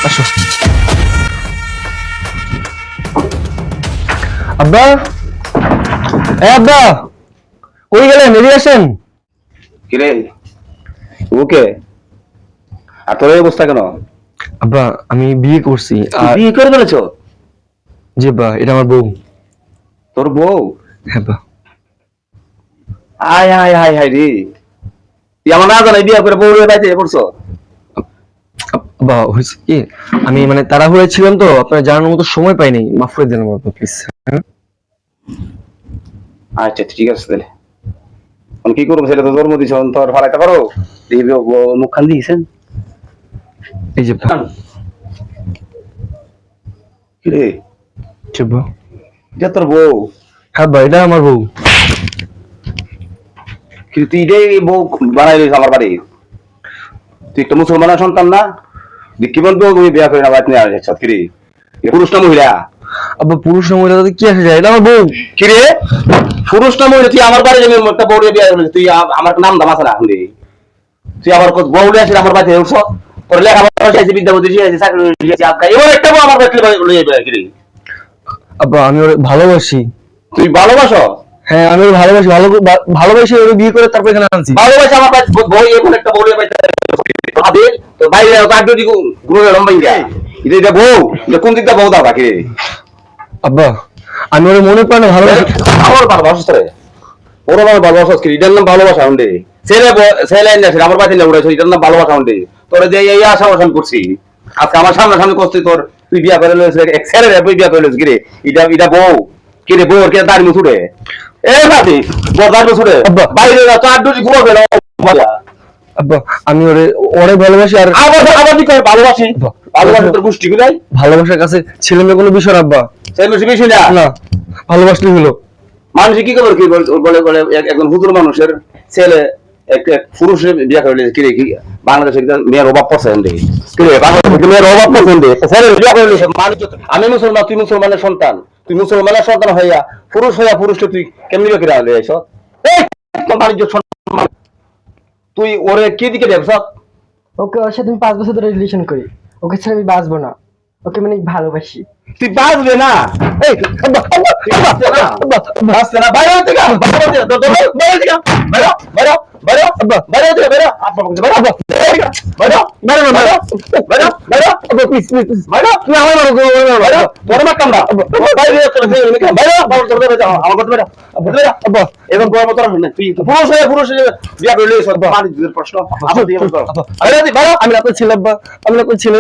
আসো। আব্বা, আব্বা, কই গেলেন? এদিকে আসেন। কিরে ওকে, আর তোর এই অবস্থা কেন? আব্বা, আমি বিয়ে করছি। তুই আর বিয়ে করে ফেলেছ? জি আব্বা, এটা আমার বউ। তোর বউ? হ্যাঁ আব্বা। আয় আয় আয় হায় রে, তুই আমার না জানাই বিয়ে করে বউ বাড়িতে পড়ছ? আব্বা হয়েছে কি, আমি মানে তাড়াহুড়ায় ছিলাম তো, আপনার জানানোর মতো সময় পাইনি, মাফ করে দেন আব্বা প্লিজ। আচ্ছা ঠিক আছে তাহলে এখন কি করবো, সেটা তো জন্ম দিছ, তোর ফালাইতে পারো? মুখ খান দিয়েছেন এই যে আব্বা। কিরে জি আব্বা। এটা তোর বউ? হ্যাঁ আব্বা, এটা আমার বউ। কিন্তু তুই এটাই বউ বানাই রয়েছ আমার বাড়ি? তুই একটা মুসলমানের সন্তান না? কি বলবো তুমি বিয়ে করে না বাড়িতে নিয়ে আসছ? কিরে এ পুরুষ না মহিলা? আব্বা, পুরুষ না মহিলা তাতে কি আসে যায়? এটা আমার বউ। কিরে পুরুষ না মহিলা? তুই আমার বাড়ি যাবি একটা বউ বিয়ে করবি? তুই আমার নাম দাম আছে না এখন? তুই আবার বউ নিয়ে আসিস আমার বাড়িতে উঠছ? তোর লেখাপড়া শিখেছি, বিদ্যা বুদ্ধি শিখেছি, চাকরি শিখেছি, আজকাল এবার একটা বউ আমার বাড়িতে লয়ে যাবে? কিরে আব্বা, আমি ওরে ভালোবাসি। তুই ভালোবাসো? হ্যাঁ, আমি ওরে ভালোবাসি, ভালোবাসি ওরে বিয়ে করে তারপর এখানে আনছি। ভালোবাসা আমার বাড়িতে বউ এমন একটা বউ নিয়ে বাড়িতে তোর বাইরে তার যদি গুলো লম্বাই যায় এটা বউ? এটা কোন দিকটা বউ দাও বাকি? আব্বা, আমি ওরে মনে প্রাণে ভালোবাসি। আমার ভালোবাসা রে, ওর আমার ভালোবাসা কি? এটার নাম ভালোবাসা হন্ডে? ছেলে ছেলে আমার বাড়িতে না উড়াইছো, এটার নাম ভালোবাসা হন্ডে? তোর যে এই আশা আমি করছি, আজকে আমার সামনাসামনি করছি, তোর তুই বিয়া করে লইছিস এক ছেলে রে, তুই বিয়া করে লইছিস কিরে? এটা বউ? কিরে বউ কে দাঁড়ি মুছুড়ে? এ বাদি বড় দাঁড়ি মুছুড়ে আব্বা। বাইরে যা, চার দুটি ঘুমাবে না। আব্বা, আমি ওরে ওরে ভালোবাসি। আর আবার আবার কি করে ভালোবাসি? ভালোবাসি তোর গোষ্ঠী গুলাই? ভালোবাসার কাছে ছেলে মেয়ে কোনো বিষয় না আব্বা। ছেলে বেশি না? না, ভালোবাসলে হলো। মানুষ কি খবর কি বলে বলে একজন হুজুর মানুষের ছেলে এক পুরুষের বিয়ে করে কি রে? কি বাংলাদেশে মেয়ের অভাব পড়ছে দেখি? কি রে বাংলাদেশে মেয়ের অভাব পড়ছে দেখি? ছেলে বিয়ে করে মানুষ। আমি মুসলমান, তুই মুসলমানের সন্তান, তুই মুসলমানের সন্তান হইয়া পুরুষকে তুই কেমনি বিয়ে করে আনলি? এইসব এই বাণিজ্য সম্মান, তুই ওরে কি দিকে দেখছ? ওকে, ওর সাথে আমি 5 বছর ধরে রিলেশন করি। ওকে ছাড়া আমি বাঁচবো না। ওকে মানে ভালোবাসি। তুই বাঁচবে না? এই আব্বা, আব্বা, তুই বাঁচবে না? বাঁচবে না? বাইরে হতে গা, বাইরে হতে গা, বাইরে হতে গা, বাইরে, বাইরে, বাইরে, আব্বা, বাইরে হতে গা, বাইরে, আব্বা বলছে বাইরে, আব্বা, বাইরে, বাইরে, বাইরে, বাইরে, বাইরে, বাইরে, আব্বা প্লিজ প্লিজ বাইরে, তুই আমার মারো, বাইরে, তোর মার কামড়া, আব্বা, বাইরে তোর বাইরে, বাইরে, বাবা তোর বাইরে, আমার কথা বাইরে, আব্বা, বাইরে, আব্বা, এবং তোর মত না, তুই পুরুষ বিয়া করলে সব পানি দিতে প্রশ্ন, আব্বা দিয়ে বল, বাইরে, বাইরে, আমি আপনার ছেলে আব্বা, আমি আপনার ছেলে।